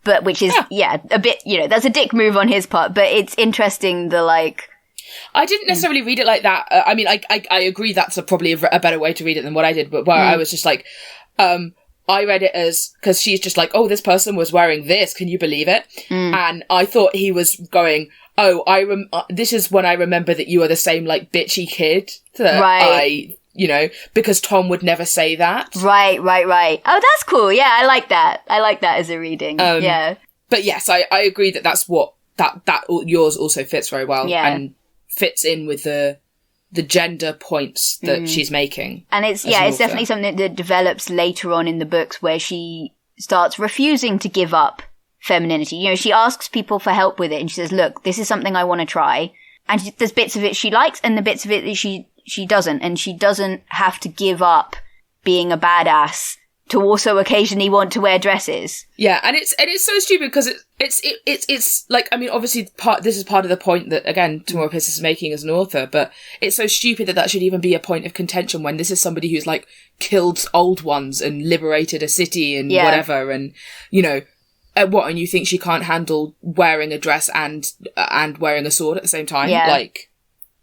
But which is, a bit, you know, that's a dick move on his part, but it's interesting, I didn't necessarily read it like that. I mean, I agree that's probably a better way to read it than what I did, but where I was just like, I read it as, because she's just like, oh, this person was wearing this, can you believe it? And I thought he was going, oh, this is when I remember that you are the same, like, bitchy kid that you know, because Tom would never say that. Right. Oh, that's cool. Yeah, I like that. I like that as a reading. Yeah. But yes, I agree that that's what, that yours also fits very well. Yeah. And fits in with the gender points that she's making. And it's definitely something that develops later on in the books, where she starts refusing to give up femininity. You know, she asks people for help with it, and she says, look, this is something I want to try. And there's bits of it she likes, and the bits of it that she doesn't. And she doesn't have to give up being a badass to also occasionally want to wear dresses. Yeah, and it's so stupid, because it's like, I mean, obviously this is part of the point that, again, Tamora Pierce is making as an author, but it's so stupid that should even be a point of contention when this is somebody who's, like, killed old ones and liberated a city and whatever, and, you know, and you think she can't handle wearing a dress and wearing a sword at the same time? Yeah. Like,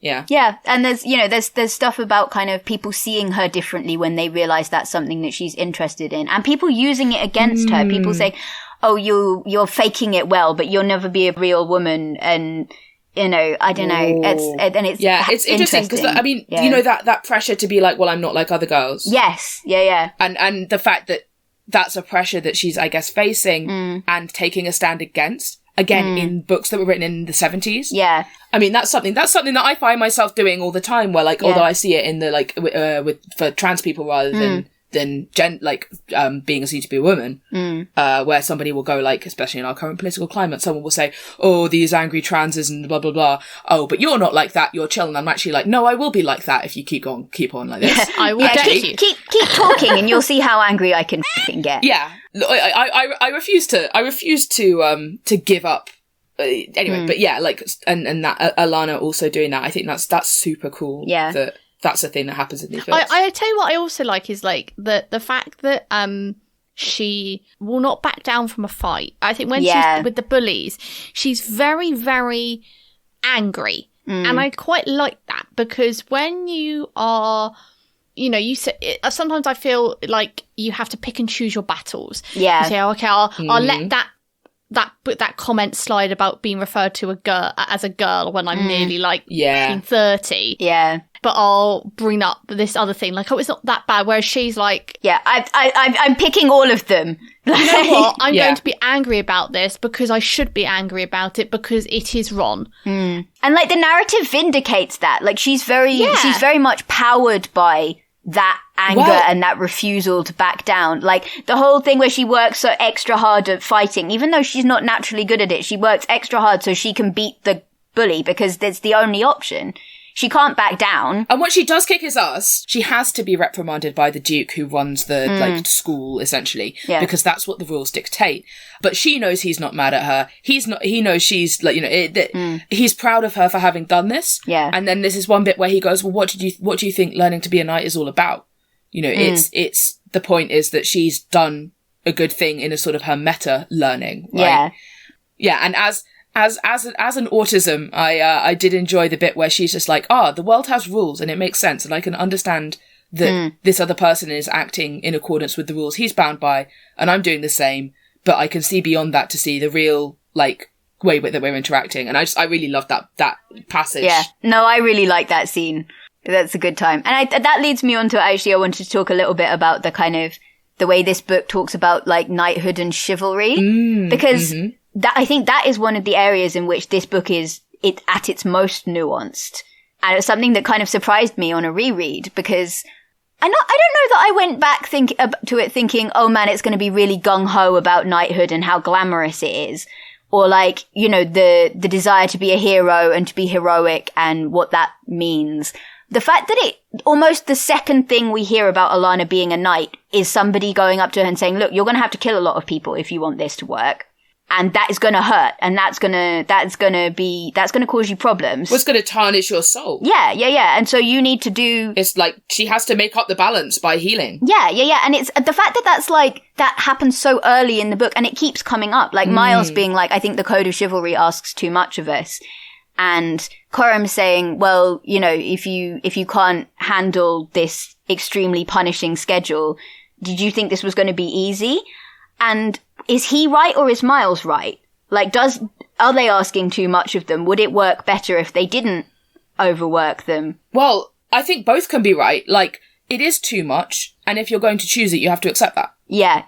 yeah. Yeah, and there's stuff about kind of people seeing her differently when they realise that's something that she's interested in, and people using it against her. People say, oh, you're faking it well, but you'll never be a real woman, and, you know, I don't know. It's interesting, because, I mean, you know, that pressure to be like, well, I'm not like other girls. Yes, yeah. And the fact that that's a pressure that she's, I guess, facing and taking a stand against. Again, in books that were written in the 70s. Yeah. I mean, that's something that I find myself doing all the time, where, like, although I see it in the, like, for trans people rather than being assumed to be a woman, where somebody will go, like, especially in our current political climate, someone will say, oh, these angry transes and blah, blah, blah. Oh, but you're not like that, you're chill. And I'm actually like, no, I will be like that if you keep on like this. I will you. Keep talking and you'll see how angry I can f***ing get. Yeah. I refuse to give up. Anyway, but yeah, like, and that Alanna also doing that, I think that's super cool. Yeah. That's a thing that happens in these books. I tell you what I also like is, like, the fact that she will not back down from a fight. I think when she's with the bullies, she's very, very angry. And I quite like that, because when you are, you know, sometimes I feel like you have to pick and choose your battles. Yeah. You say, okay, I'll let that comment slide about being referred to as a girl when I'm nearly, like, 30. Yeah. But I'll bring up this other thing, like, oh, it's not that bad. Whereas she's like, yeah, I'm picking all of them. You know what? I'm going to be angry about this because I should be angry about it because it is wrong. And, like, the narrative vindicates that. Like, she's very much powered by that anger and that refusal to back down. Like, the whole thing where she works so extra hard at fighting, even though she's not naturally good at it, she works extra hard so she can beat the bully because that's the only option. She can't back down. And when she does kick his ass, she has to be reprimanded by the Duke who runs the like school, essentially, because that's what the rules dictate. But she knows he's not mad at her. He knows she's, like, you know, he's proud of her for having done this. Yeah. And then there's this one bit where he goes, well, what do you think learning to be a knight is all about? You know, it's the point is that she's done a good thing in a sort of her meta learning. Right? Yeah. Yeah. And as an autism, I did enjoy the bit where she's just like, the world has rules and it makes sense, and I can understand that this other person is acting in accordance with the rules he's bound by, and I'm doing the same, but I can see beyond that to see the real, like, way that we're interacting. And I really love that passage. Yeah. No, I really like that scene. That's a good time. And that leads me on to, actually, I wanted to talk a little bit about the kind of, the way this book talks about, like, knighthood and chivalry. Because that, I think that is one of the areas in which this book is at its most nuanced. And it's something that kind of surprised me on a reread, because I don't know that I went back to it thinking, oh man, it's going to be really gung-ho about knighthood and how glamorous it is. Or like, you know, the desire to be a hero and to be heroic and what that means. The fact that almost the second thing we hear about Alanna being a knight is somebody going up to her and saying, look, you're going to have to kill a lot of people if you want this to work. And that is going to hurt. And that's going to cause you problems. Well, it's going to tarnish your soul. Yeah. And so you need to do... It's like she has to make up the balance by healing. Yeah. And it's the fact that that's like, that happens so early in the book and it keeps coming up. Like Miles being like, I think the code of chivalry asks too much of us. And Coram saying, well, you know, if you can't handle this extremely punishing schedule, did you think this was going to be easy? And is he right or is Miles right? Like, are they asking too much of them? Would it work better if they didn't overwork them? Well, I think both can be right. Like, it is too much, and if you're going to choose it, you have to accept that. Yeah.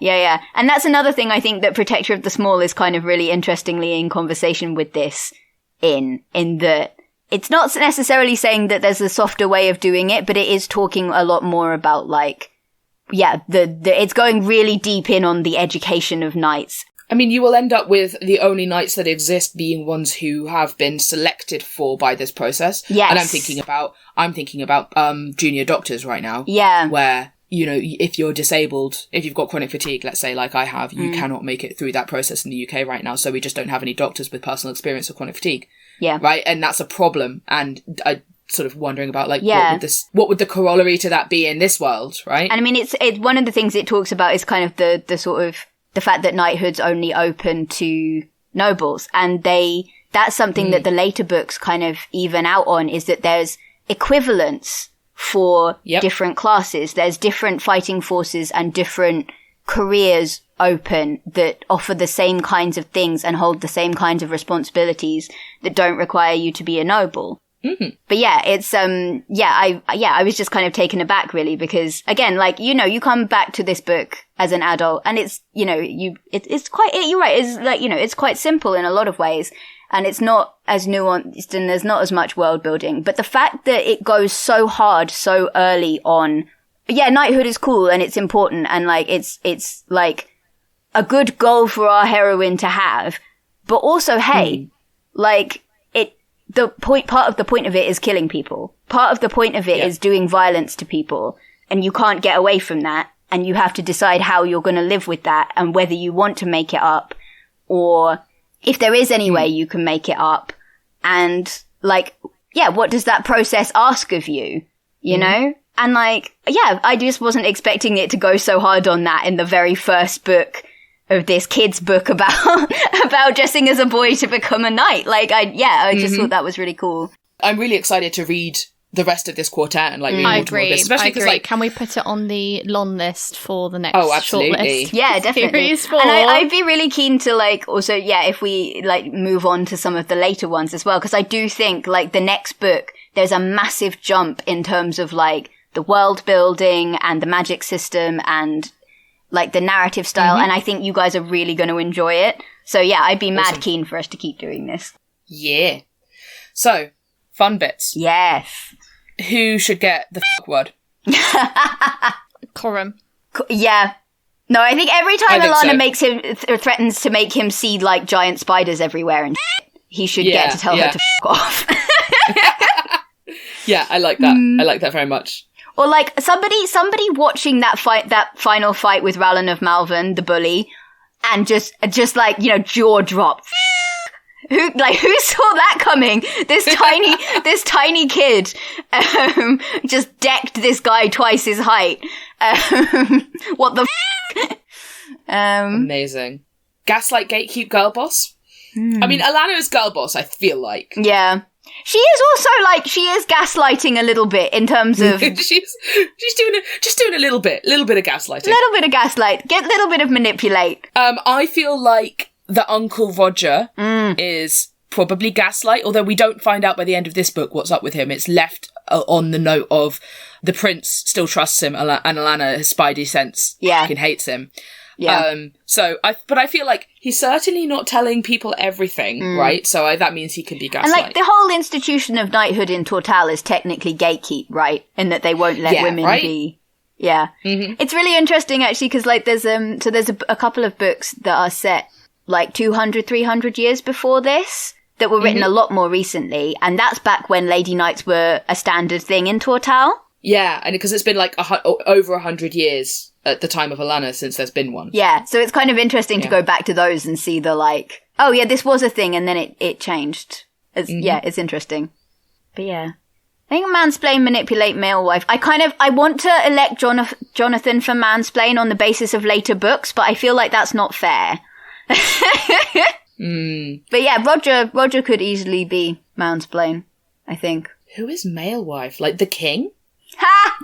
And that's another thing I think that Protector of the Small is kind of really interestingly in conversation with this in that it's not necessarily saying that there's a softer way of doing it, but it is talking a lot more about, like, yeah, it's going really deep in on the education of knights. I mean, you will end up with the only knights that exist being ones who have been selected for by this process. Yes. And I'm thinking about junior doctors right now. Yeah. Where, you know, if you're disabled, if you've got chronic fatigue, let's say, like I have, you cannot make it through that process in the UK right now. So we just don't have any doctors with personal experience of chronic fatigue. Yeah. Right? And that's a problem. And I sort of wondering about, like, what would the corollary to that be in this world, right? And I mean, it's one of the things it talks about is kind of the sort of the fact that knighthood's only open to nobles, and that's something that the later books kind of even out on, is that there's equivalence for different classes. There's different fighting forces and different careers open that offer the same kinds of things and hold the same kinds of responsibilities that don't require you to be a noble. Mm-hmm. But yeah, it's, I was just kind of taken aback really, because again, like, you know, you come back to this book as an adult and it's, you know, it's quite, you're right. It's like, you know, it's quite simple in a lot of ways and it's not as nuanced and there's not as much world building. But the fact that it goes so hard so early on, yeah, knighthood is cool and it's important and like, it's like a good goal for our heroine to have, but also, hey, like, part of the point of it is killing people. Part of the point of it is doing violence to people. And you can't get away from that. And you have to decide how you're going to live with that and whether you want to make it up or if there is any way you can make it up. And like, yeah, what does that process ask of you? You know? And like, yeah, I just wasn't expecting it to go so hard on that in the very first book of this kid's book about dressing as a boy to become a knight. Like, I just thought that was really cool. I'm really excited to read the rest of this quartet and like read I more agree. bits, especially because like, can we put it on the long list for the next absolutely. shortlist? Yeah, definitely. And I'd be really keen to like also, if we like move on to some of the later ones as well, because I do think like the next book, there's a massive jump in terms of like the world building and the magic system and like the narrative style, and I think you guys are really going to enjoy it. So yeah, I'd be mad keen for us to keep doing this. Yeah. So, fun bits. Yes. Who should get the word? Coram. Yeah. No, I think every time Alanna makes him threatens to make him see like giant spiders everywhere and he should get to tell her to off. Yeah, I like that. I like that very much. Or like somebody watching that final fight with Rallan of Malvern, the bully, and just like, you know, jaw drop. Who saw that coming? This tiny kid, just decked this guy twice his height. What the Amazing. Gaslight gatekeep girl boss? I mean, Alanna is girl boss, I feel like. Yeah. She is also like, she is gaslighting a little bit in terms of... she's doing a little bit of gaslighting. Little bit of gaslight. Get a little bit of manipulate. I feel like that Uncle Roger is probably gaslight, although we don't find out by the end of this book what's up with him. It's left on the note of the prince still trusts him, and Alanna, his spidey sense, fucking hates him. Yeah. But I feel like he's certainly not telling people everything, right? So that means he can be gaslight. And like the whole institution of knighthood in Tortal is technically gatekeep, right? In that they won't let women be. Yeah. Mm-hmm. It's really interesting actually, because like there's a couple of books that are set like 200, 300 years before this that were written a lot more recently, and that's back when lady knights were a standard thing in Tortal. Yeah, and because it's been like over 100 years at the time of Alanna since there's been one. Yeah, so it's kind of interesting to go back to those and see the like, oh yeah, this was a thing and then it changed. Yeah, it's interesting. But yeah. I think mansplain, manipulate, male wife. I want to elect Jonathan for mansplain on the basis of later books, but I feel like that's not fair. But yeah, Roger could easily be mansplain, I think. Who is male wife? Like the king? Ha!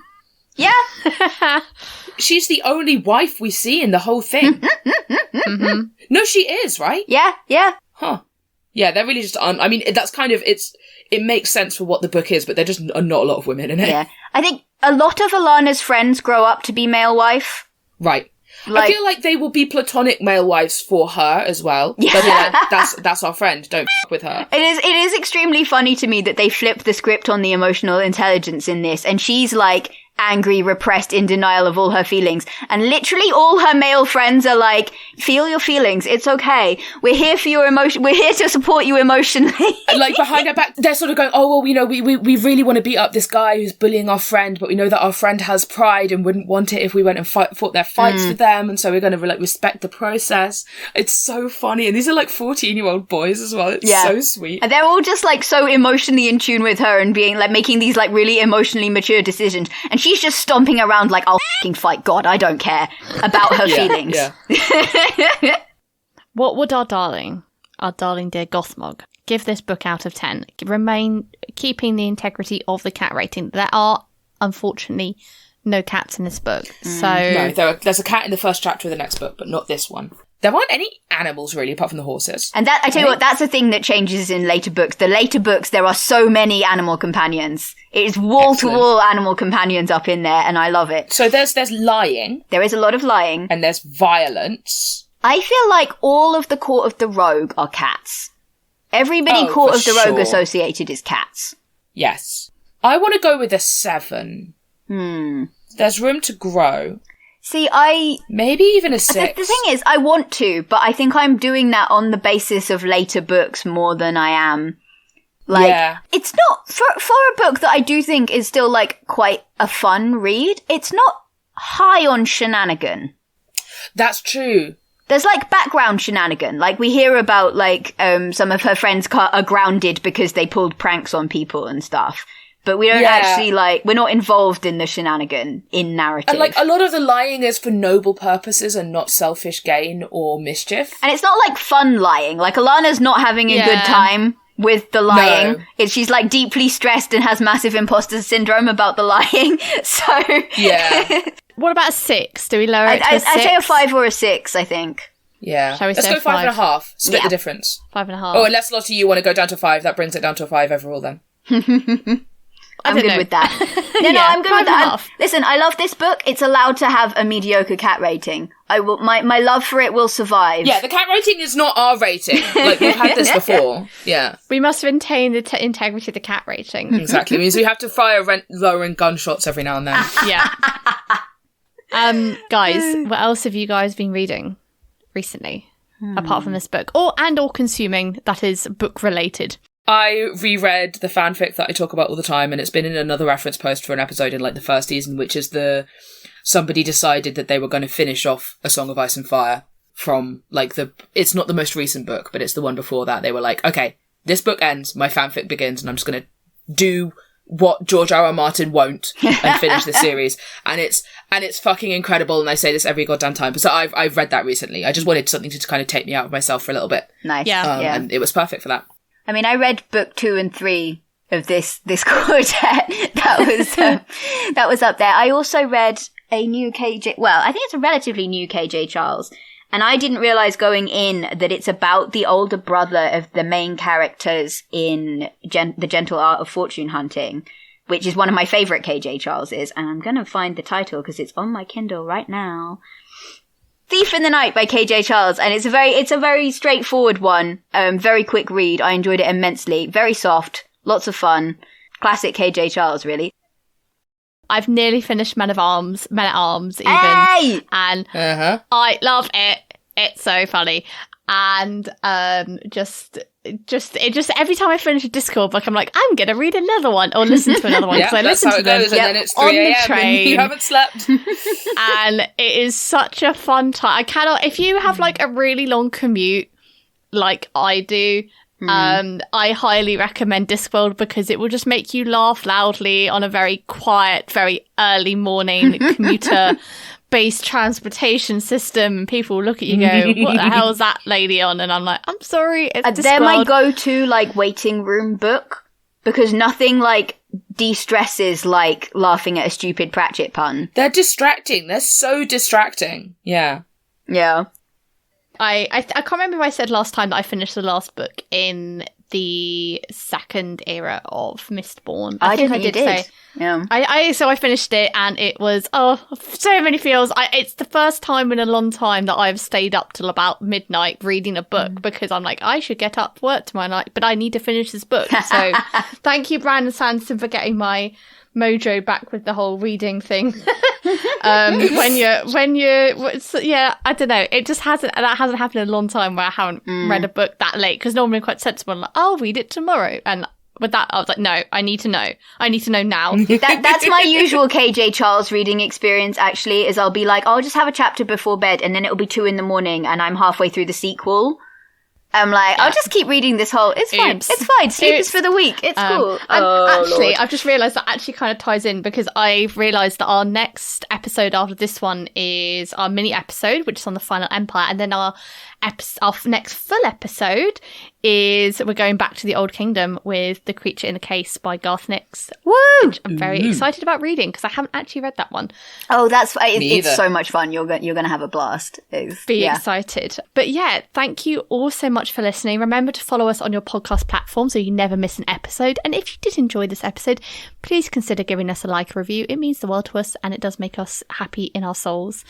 Yeah. She's the only wife we see in the whole thing. No, she is, right? Yeah. Huh. Yeah, they're really just I mean, that's kind of, it makes sense for what the book is, but there just are not a lot of women in it. Yeah. I think a lot of Alanna's friends grow up to be male wife. Right. I feel like they will be platonic male wives for her as well. Yeah. That's our friend. Don't f*** with her. It is extremely funny to me that they flip the script on the emotional intelligence in this, and she's like angry, repressed, in denial of all her feelings. And literally all her male friends are like, feel your feelings. It's okay. We're here for your emotion. We're here to support you emotionally. And like behind her back, they're sort of going, oh, well, you know, we really want to beat up this guy who's bullying our friend, but we know that our friend has pride and wouldn't want it if we went and fought their fights with them. And so we're going to like respect the process. It's so funny. And these are like 14-year-old boys as well. It's so sweet. And they're all just like so emotionally in tune with her and being like making these like really emotionally mature decisions. And she's just stomping around like, I'll f***ing fight God, I don't care about her feelings. Yeah. What would our darling dear Gothmog give this book out of 10? Keeping the integrity of the cat rating. There are, unfortunately, no cats in this book. So no, there's a cat in the first chapter of the next book, but not this one. There aren't any animals, really, apart from the horses. And that, I tell you what, that's a thing that changes in later books. The later books, there are so many animal companions. It is wall-to-wall animal companions up in there, and I love it. So there's lying. There is a lot of lying. And there's violence. I feel like all of the Court of the Rogue are cats. Everybody Court of the Rogue associated is cats. Yes. I want to go with a 7. There's room to grow. See, maybe even a 6. The thing is, I want to, but I think I'm doing that on the basis of later books more than I am. Like, it's not, for a book that I do think is still, like, quite a fun read, it's not high on shenanigan. That's true. There's, like, background shenanigan. Like, we hear about, like, some of her friends are grounded because they pulled pranks on people and stuff. But we don't actually, like, we're not involved in the shenanigan in narrative. And, like, a lot of the lying is for noble purposes and not selfish gain or mischief. And it's not, like, fun lying. Like, Alanna's not having a good time with the lying. No. She's, like, deeply stressed and has massive imposter syndrome about the lying. So... Yeah. What about a 6? Do we lower it to a 6? I'd say a 5 or a 6, I think. Yeah. Let's go 5.5. Split the difference. 5.5. Oh, unless, Lottie, you want to go down to 5. That brings it down to a 5 overall, then. I'm good with that. No, I'm good with that. Listen, I love this book. It's allowed to have a mediocre cat rating. My love for it will survive. Yeah, the cat rating is not our rating. Like, we've had this before. Yeah. We must maintain the integrity of the cat rating. Exactly. It means we have to fire lowering gunshots every now and then. Yeah. Guys, what else have you guys been reading recently? Apart from this book? Or consuming, that is, book related. I reread the fanfic that I talk about all the time, and it's been in another reference post for an episode in, like, the first season, which is somebody decided that they were going to finish off A Song of Ice and Fire from, like, it's not the most recent book, but it's the one before that. They were like, okay, this book ends, my fanfic begins, and I'm just going to do what George R.R. Martin won't and finish the series. And it's fucking incredible, and I say this every goddamn time. But so I've read that recently. I just wanted something to kind of take me out of myself for a little bit. Nice. And it was perfect for that. I mean, I read book 2 and 3 of this quartet. That was up there. I also read a new KJ. Well, I think it's a relatively new KJ Charles. And I didn't realize going in that it's about the older brother of the main characters in The Gentle Art of Fortune Hunting, which is one of my favorite KJ Charles's. And I'm going to find the title because it's on my Kindle right now. Thief in the Night by KJ Charles. And it's a very straightforward one. Very quick read. I enjoyed it immensely. Very soft. Lots of fun. Classic KJ Charles, really. I've nearly finished Men at Arms even. Hey! And I love it. It's so funny. And just every time I finish a Discord book, I'm like, I'm going to read another one or listen to another one. Yeah, I that's listen how to it them goes, and then it's 3 on the a.m. train. and you haven't slept. And it is such a fun time. I cannot, if you have like a really long commute like I do, I highly recommend Discworld because it will just make you laugh loudly on a very quiet, very early morning commuter-based transportation system. People look at you and go, what the hell is that lady on? And I'm like, I'm sorry, it's Discworld. They're my go-to, like, waiting room book because nothing, like, de-stresses like laughing at a stupid Pratchett pun. They're distracting. They're so distracting. Yeah. Yeah. I can't remember if I said last time that I finished the last book in the second era of Mistborn. I think I did say. Yeah. So I finished it and it was, so many feels. It's the first time in a long time that I've stayed up till about midnight reading a book because I'm like, I should get up to work tomorrow night, but I need to finish this book. So thank you, Brandon Sanderson, for getting my mojo back with the whole reading thing. I don't know, it just hasn't happened in a long time where I haven't read a book that late, because normally I'm quite sensible and like, I'll read it tomorrow, and with that I was like, no, I need to know now. That's my usual KJ Charles reading experience, actually, is I'll be like, I'll just have a chapter before bed and then it'll be 2 a.m. and I'm halfway through the sequel. I'm like, I'll just keep reading this whole... It's fine. It's fine. Sleep is for the week. It's cool. And actually, I've just realised that actually kind of ties in, because I've realised that our next episode after this one is our mini episode, which is on the Final Empire. And then our next full episode is we're going back to the Old Kingdom with The Creature in the Case by Garth Nix. Woo! Which I'm very excited about reading, because I haven't actually read that one. Oh, it's so much fun. You're going to have a blast. Be excited. But yeah, thank you all so much for listening. Remember to follow us on your podcast platform so you never miss an episode. And if you did enjoy this episode, please consider giving us a like or review. It means the world to us and it does make us happy in our souls.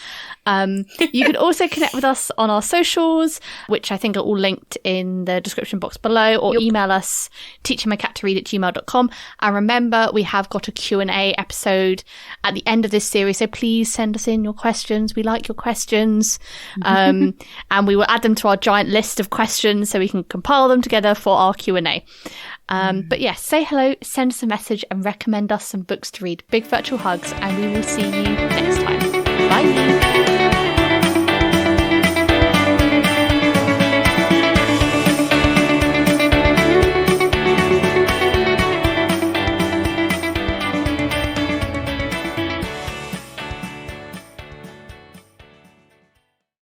You can also connect with us on our socials, which I think are all linked in the description box below, or email us teachingmycattoread@gmail.com. And remember, we have got a Q&A episode at the end of this series, so please send us in your questions. We like your questions. And we will add them to our giant list of questions so we can compile them together for our Q&A. But yes, say hello, send us a message, and recommend us some books to read. Big virtual hugs, and we will see you next time. Bye.